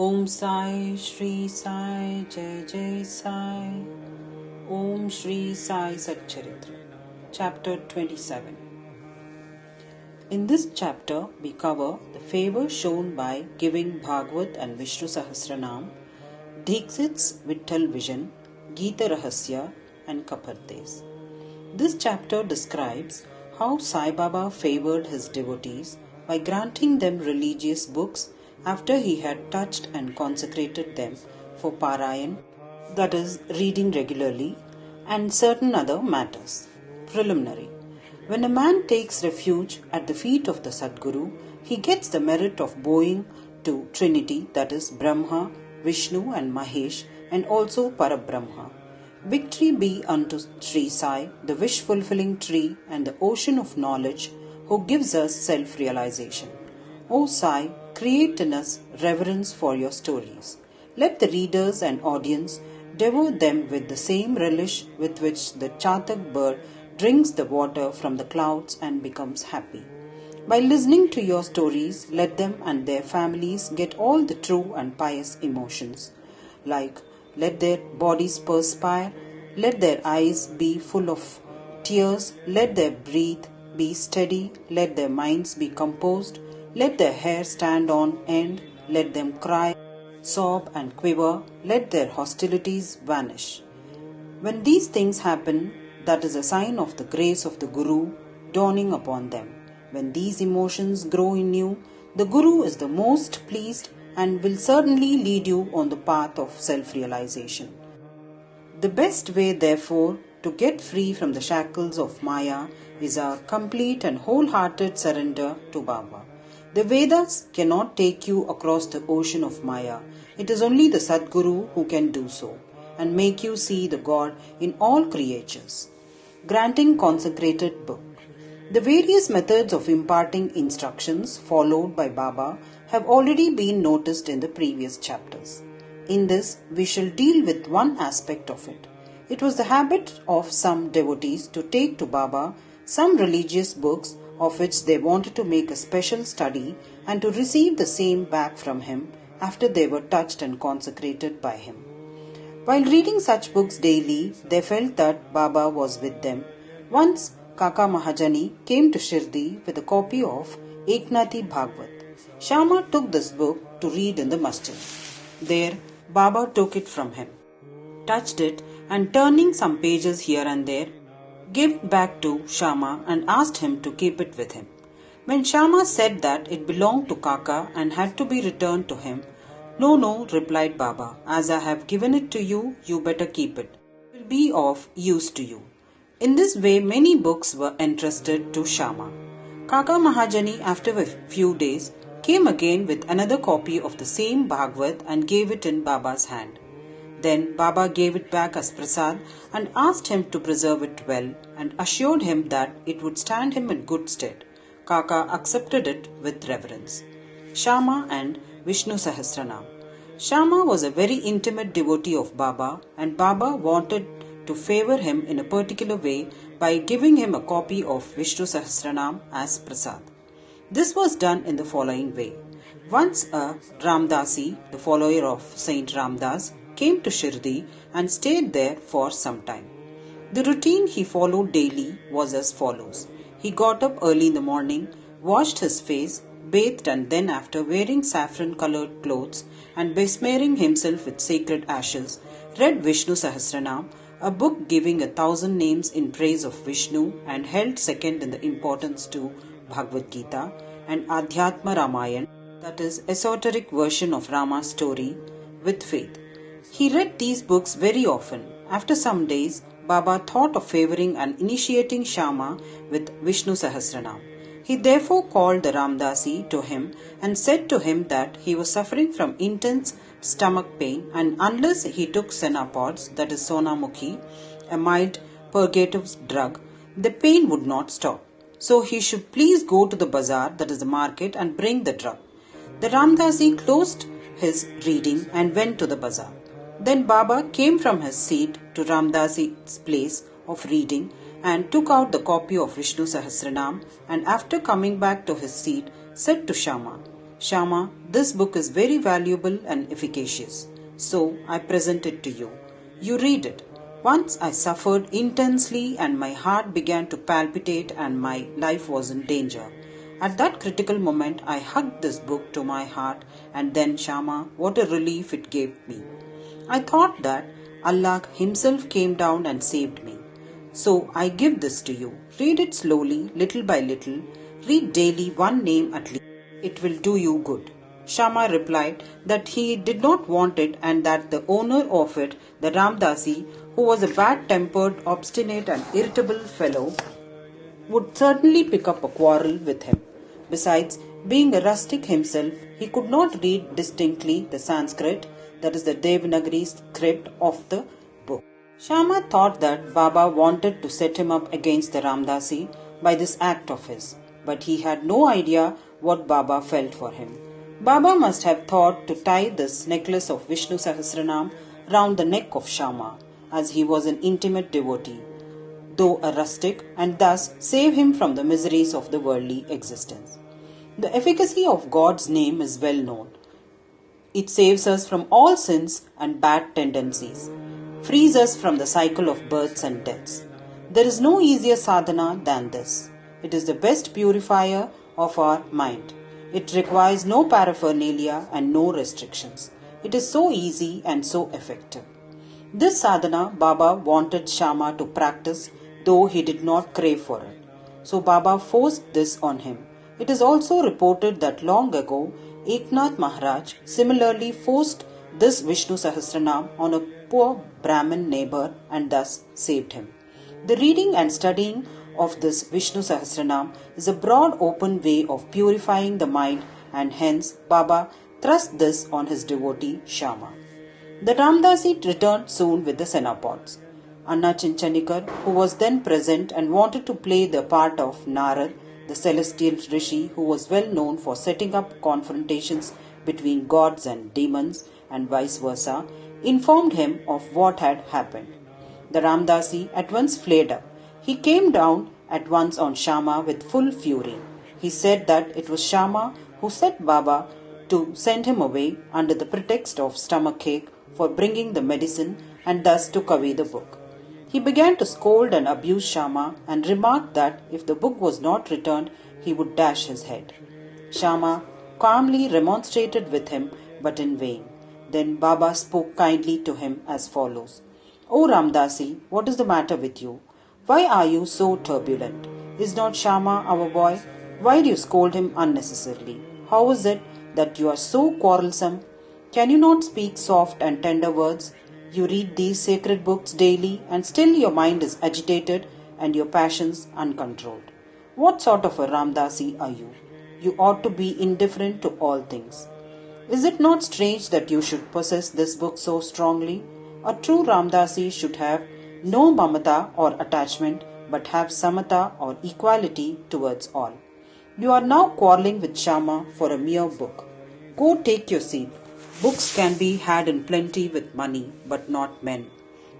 Om Sai Shri Sai Jai Jai Sai. Om Shri Sai SATCHARITRA. Chapter 27. In this chapter we cover the favor shown by giving Bhagavad and Vishnu Sahasranam, Dikshit's Vittal Vision, Gita Rahasya and Kapartes. This chapter describes how Sai Baba favored his devotees by granting them religious books after he had touched and consecrated them for Parayan, that is, reading regularly, and certain other matters. Preliminary. When a man takes refuge at the feet of the Sadguru, he gets the merit of bowing to Trinity, that is, Brahma, Vishnu and Mahesh, and also Parabrahma. Victory be unto Sri Sai, the wish-fulfilling tree and the ocean of knowledge, who gives us self-realization. O Sai, create in us reverence for your stories. Let the readers and audience devour them with the same relish with which the chatak bird drinks the water from the clouds and becomes happy. By listening to your stories, let them and their families get all the true and pious emotions, like let their bodies perspire, let their eyes be full of tears, let their breath be steady, let their minds be composed, let their hair stand on end, let them cry, sob and quiver, let their hostilities vanish. When these things happen, that is a sign of the grace of the Guru dawning upon them. When these emotions grow in you, the Guru is the most pleased and will certainly lead you on the path of self-realization. The best way, therefore, to get free from the shackles of Maya is our complete and wholehearted surrender to Baba. The Vedas cannot take you across the ocean of Maya. It is only the Sadguru who can do so and make you see the God in all creatures. Granting consecrated book. The various methods of imparting instructions followed by Baba have already been noticed in the previous chapters. In this, we shall deal with one aspect of it. It was the habit of some devotees to take to Baba some religious books of which they wanted to make a special study and to receive the same back from him after they were touched and consecrated by him. While reading such books daily, they felt that Baba was with them. Once, Kaka Mahajani came to Shirdi with a copy of Eknathi Bhagavad. Shama took this book to read in the masjid. There, Baba took it from him, touched it, and turning some pages here and there, gave it back to Shama and asked him to keep it with him. When Shama said that it belonged to Kaka and had to be returned to him, "No," replied Baba, "as I have given it to you, you better keep it. It will be of use to you." In this way, many books were entrusted to Shama. Kaka Mahajani, after a few days, came again with another copy of the same Bhagavad and gave it in Baba's hand. Then Baba gave it back as prasad and asked him to preserve it well and assured him that it would stand him in good stead. Kaka accepted it with reverence. Shama and Vishnu Sahasranam. Shama was a very intimate devotee of Baba, and Baba wanted to favor him in a particular way by giving him a copy of Vishnu Sahasranam as prasad. This was done in the following way. Once a Ramdasi, the follower of Saint Ramdas, came to Shirdi and stayed there for some time. The routine he followed daily was as follows. He got up early in the morning, washed his face, bathed, and then, after wearing saffron-colored clothes and besmearing himself with sacred ashes, read Vishnu Sahasranam, a book giving 1,000 names in praise of Vishnu and held second in the importance to Bhagavad Gita and Adhyatma Ramayan, that is, esoteric version of Rama's story, with faith. He read these books very often. After some days, Baba thought of favoring and initiating Shama with Vishnu Sahasranam. He therefore called the Ramdasi to him and said to him that he was suffering from intense stomach pain, and unless he took Senapods, that is Sonamukhi, a mild purgative drug, the pain would not stop. So he should please go to the bazaar, that is the market, and bring the drug. The Ramdasi closed his reading and went to the bazaar. Then Baba came from his seat to Ramdasi's place of reading and took out the copy of Vishnu Sahasranam, and after coming back to his seat, said to Shama, Shama, this book is very valuable and efficacious, so I present it to you. You read it. Once I suffered intensely and my heart began to palpitate and my life was in danger. At that critical moment, I hugged this book to my heart, and then, Shama, what a relief it gave me. I thought that Allah Himself came down and saved me. So I give this to you. Read it slowly, little by little. Read daily one name at least. It will do you good. Shama replied that he did not want it and that the owner of it, the Ramdasi, who was a bad-tempered, obstinate and irritable fellow, would certainly pick up a quarrel with him. Besides, being a rustic himself, he could not read distinctly the Sanskrit, that is the Devanagari script of the book. Shama thought that Baba wanted to set him up against the Ramdasi by this act of his, but he had no idea what Baba felt for him. Baba must have thought to tie this necklace of Vishnu Sahasranam round the neck of Shama, as he was an intimate devotee, though a rustic, and thus save him from the miseries of the worldly existence. The efficacy of God's name is well known. It saves us from all sins and bad tendencies, frees us from the cycle of births and deaths. There is no easier sadhana than this. It is the best purifier of our mind. It requires no paraphernalia and no restrictions. It is so easy and so effective. This sadhana Baba wanted Shama to practice, though he did not crave for it. So Baba forced this on him. It is also reported that long ago, Eknath Maharaj similarly forced this Vishnu Sahasranam on a poor Brahmin neighbor and thus saved him. The reading and studying of this Vishnu Sahasranam is a broad open way of purifying the mind, and hence Baba thrust this on his devotee Shama. The Ramdasi returned soon with the Senapods. Anna Chinchanikar, who was then present and wanted to play the part of Narad, the celestial rishi who was well known for setting up confrontations between gods and demons and vice versa, informed him of what had happened. The Ramdasi at once flared up. He came down at once on Shama with full fury. He said that it was Shama who set Baba to send him away under the pretext of stomachache for bringing the medicine, and thus took away the book. He began to scold and abuse Shama and remarked that if the book was not returned, he would dash his head. Shama calmly remonstrated with him, but in vain. Then Baba spoke kindly to him as follows. O Ramdasi, what is the matter with you? Why are you so turbulent? Is not Shama our boy? Why do you scold him unnecessarily? How is it that you are so quarrelsome? Can you not speak soft and tender words? You read these sacred books daily and still your mind is agitated and your passions uncontrolled. What sort of a Ramdasi are you? You ought to be indifferent to all things. Is it not strange that you should possess this book so strongly? A true Ramdasi should have no mamata or attachment, but have samata or equality towards all. You are now quarrelling with Shama for a mere book. Go take your seat. Books can be had in plenty with money, but not men.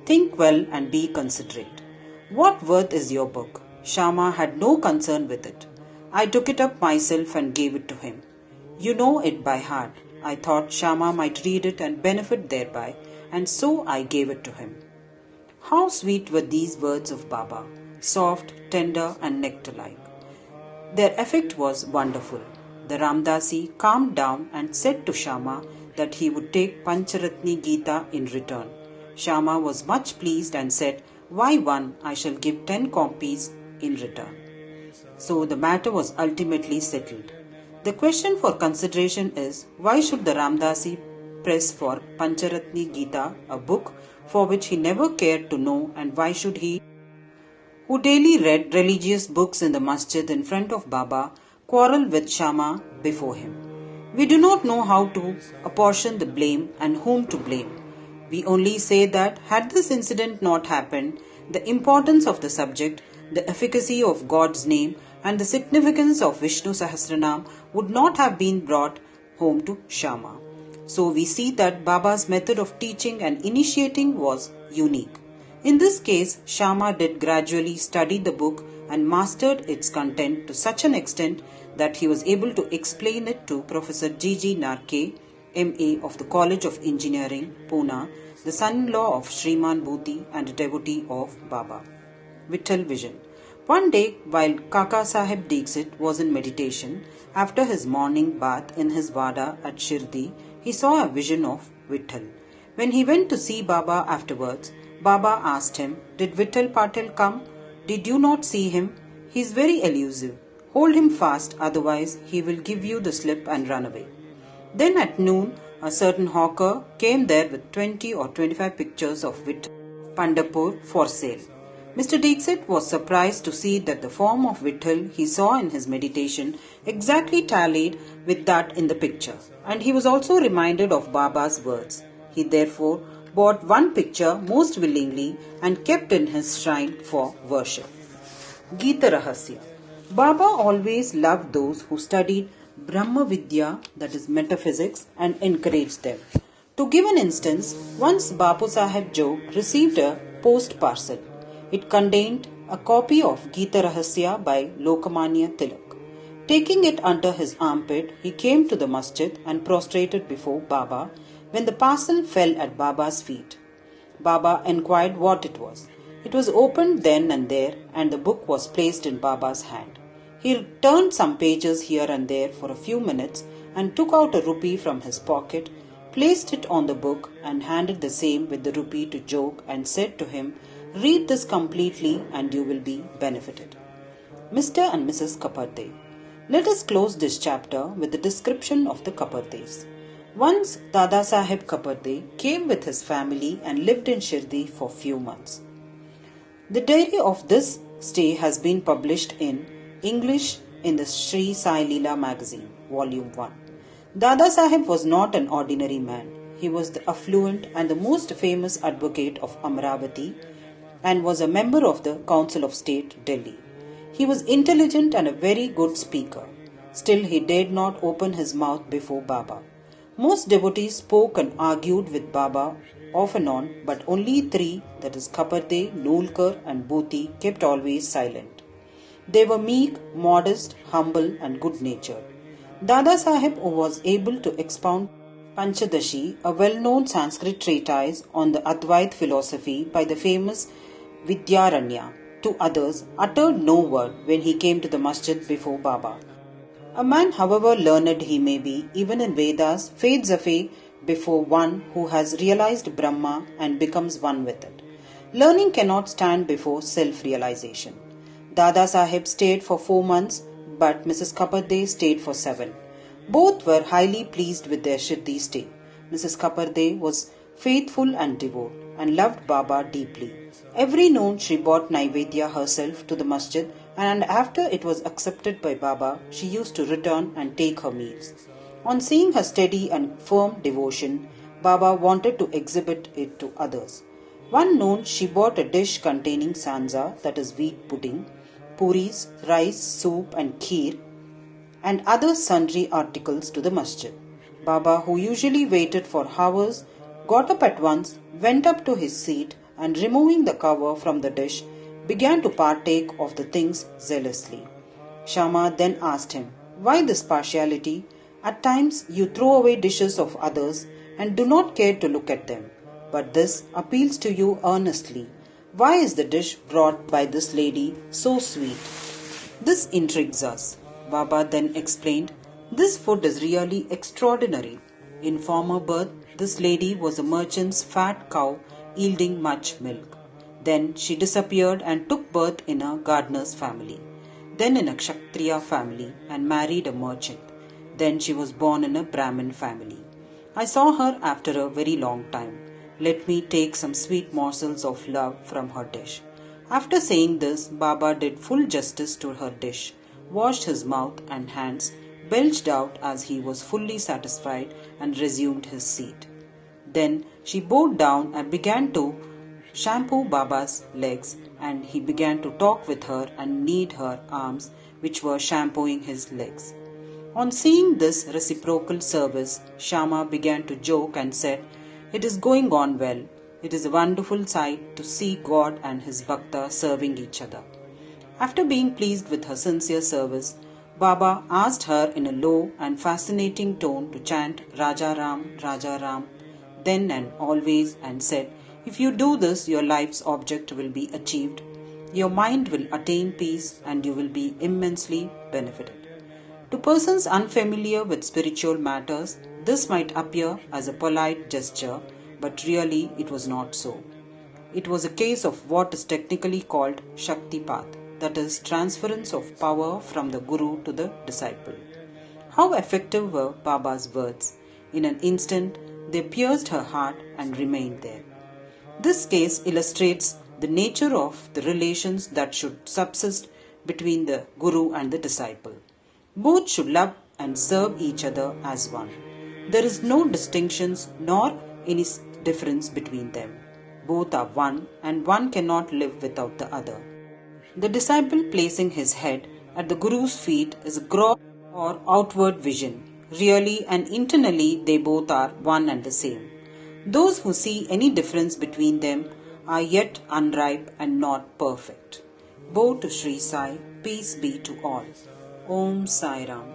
Think well and be considerate. What worth is your book? Shama had no concern with it. I took it up myself and gave it to him. You know it by heart. I thought Shama might read it and benefit thereby, and so I gave it to him. How sweet were these words of Baba, soft, tender and nectar-like. Their effect was wonderful. The Ramdasi calmed down and said to Shama that he would take Pancharatni Gita in return. Shama was much pleased and said, Why one? I shall give 10 copies in return. So the matter was ultimately settled. The question for consideration is, why should the Ramdasi press for Pancharatni Gita, a book for which he never cared to know, and why should he, who daily read religious books in the masjid in front of Baba, quarrel with Shama before him? We do not know how to apportion the blame and whom to blame. We only say that had this incident not happened, the importance of the subject, the efficacy of God's name and the significance of Vishnu Sahasranam would not have been brought home to Shama. So we see that Baba's method of teaching and initiating was unique. In this case, Shama did gradually study the book and mastered its content to such an extent that he was able to explain it to Professor G.G. Narke, M.A. of the College of Engineering, Pune, the son-in-law of Sriman Bhuti and a devotee of Baba. Vittal Vision. One day, while Kaka Sahib Dixit was in meditation, after his morning bath in his Vada at Shirdi, he saw a vision of Vittal. When he went to see Baba afterwards, Baba asked him, "Did Vittal Patil come? Did you not see him? He is very elusive. Hold him fast, otherwise he will give you the slip and run away." Then at noon, a certain hawker came there with 20 or 25 pictures of Vittal Pandharpur for sale. Mr. Dixit was surprised to see that the form of Vittal he saw in his meditation exactly tallied with that in the picture, and he was also reminded of Baba's words. He therefore bought one picture most willingly and kept in his shrine for worship. Gita Rahasya. Baba always loved those who studied Brahma Vidya, that is metaphysics, and encouraged them. To give an instance, once Bapu Sahib Jog received a post parcel. It contained a copy of Gita Rahasya by Lokmanya Tilak. Taking it under his armpit, he came to the masjid and prostrated before Baba when the parcel fell at Baba's feet. Baba inquired what it was. It was opened then and there, and the book was placed in Baba's hand. He turned some pages here and there for a few minutes and took out a rupee from his pocket, placed it on the book and handed the same with the rupee to Jog and said to him, "Read this completely and you will be benefited." Mr. and Mrs. Kaparde. Let us close this chapter with the description of the Kapardes. Once Dada Sahib Kaparde came with his family and lived in Shirdi for few months. The diary of this stay has been published in English in the Sri Sai Leela magazine, Volume 1. Dada Sahib was not an ordinary man. He was the affluent and the most famous advocate of Amravati and was a member of the Council of State, Delhi. He was intelligent and a very good speaker. Still, he dared not open his mouth before Baba. Most devotees spoke and argued with Baba off and on, but only three, that is Kaparde, Nulkar and Bhuti, kept always silent. They were meek, modest, humble and good-natured. Dada Sahib was able to expound Panchadashi, a well-known Sanskrit treatise on the Advait philosophy by the famous Vidyaranya, to others, uttered no word when he came to the masjid before Baba. A man, however learned he may be, even in Vedas, fades away before one who has realized Brahma and becomes one with it. Learning cannot stand before self-realization. Dada Sahib stayed for 4 months, but Mrs. Kaparde stayed for 7. Both were highly pleased with their Shirdi stay. Mrs. Kaparde was faithful and devout and loved Baba deeply. Every noon she brought Naivedya herself to the masjid, and after it was accepted by Baba, she used to return and take her meals. On seeing her steady and firm devotion, Baba wanted to exhibit it to others. One noon she bought a dish containing sanza, that is wheat pudding, puris, rice, soup and kheer, and other sundry articles to the masjid. Baba, who usually waited for hours, got up at once, went up to his seat, and removing the cover from the dish, began to partake of the things zealously. Shama then asked him, "Why this partiality? At times you throw away dishes of others and do not care to look at them. But this appeals to you earnestly. Why is the dish brought by this lady so sweet? This intrigues us." Baba then explained, "This food is really extraordinary. In former birth, this lady was a merchant's fat cow yielding much milk. Then she disappeared and took birth in a gardener's family, then in a Kshatriya family and married a merchant. Then she was born in a Brahmin family. I saw her after a very long time. Let me take some sweet morsels of love from her dish." After saying this, Baba did full justice to her dish, washed his mouth and hands, belched out as he was fully satisfied, and resumed his seat. Then she bowed down and began to shampoo Baba's legs, and he began to talk with her and knead her arms, which were shampooing his legs. On seeing this reciprocal service, Shama began to joke and said, "It is going on well. It is a wonderful sight to see God and his Bhakta serving each other." After being pleased with her sincere service, Baba asked her in a low and fascinating tone to chant Raja Ram, then and always, and said, "If you do this, your life's object will be achieved, your mind will attain peace, and you will be immensely benefited." To persons unfamiliar with spiritual matters, this might appear as a polite gesture, but really it was not so. It was a case of what is technically called Shaktipat, that is, transference of power from the Guru to the disciple. How effective were Baba's words! In an instant, they pierced her heart and remained there. This case illustrates the nature of the relations that should subsist between the Guru and the disciple. Both should love and serve each other as one. There is no distinctions nor any difference between them. Both are one, and one cannot live without the other. The disciple placing his head at the Guru's feet is a gross or outward vision. Really and internally they both are one and the same. Those who see any difference between them are yet unripe and not perfect. Bow to Sri Sai, peace be to all. Om Sai Ram.